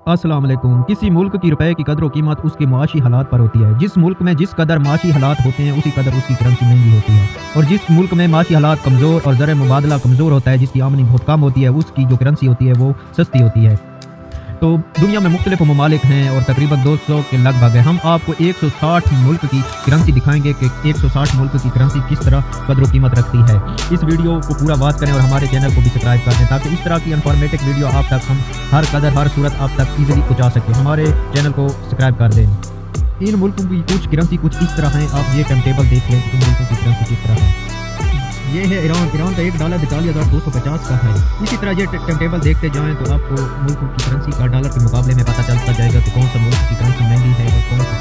अस्सलाम वालेकुम। किसी मुल्क की रुपए की कदर व कीमत उसके मुआशी हालात पर होती है। जिस मुल्क में जिस कदर माशी हालात होते हैं उसी कदर उसकी करेंसी महंगी होती है, और जिस मुल्क में माशी हालात कमज़ोर और ज़र मुबादला कमज़ोर होता है, जिसकी आमदनी बहुत कम होती है, उसकी जो करेंसी होती है वो सस्ती होती है। तो दुनिया में मुख्तलिफ ममालिक हैं और तकरीबन 200 के लगभग है। हम आपको 160 मुल्क की करेंसी दिखाएंगे कि 160 मुल्क की करेंसी किस तरह कदर कीमत रखती है। इस वीडियो को पूरा वॉच करें और हमारे चैनल को भी सब्सक्राइब कर दें, ताकि इस तरह की इन्फॉर्मेटिव वीडियो आप तक हम हर कदर हर सूरत आप तक ईजिली पहुँचा सकें। हमारे चैनल को सब्सक्राइब कर दें। इन मुल्कों की कुछ करेंसी कुछ इस तरह है, आप ये टाइम टेबल देख लें कि इन मुल्कों की करेंसी किस तरह है। ये है ईरान का $1 42,250 का है। इसी तरह ये टाइम टेबल देखते जाएं तो आपको मुल्कों की करेंसी का डॉलर के मुकाबले में पता चलता जाएगा कि कौन सा मुल्क की करेंसी महंगी है और कौन सा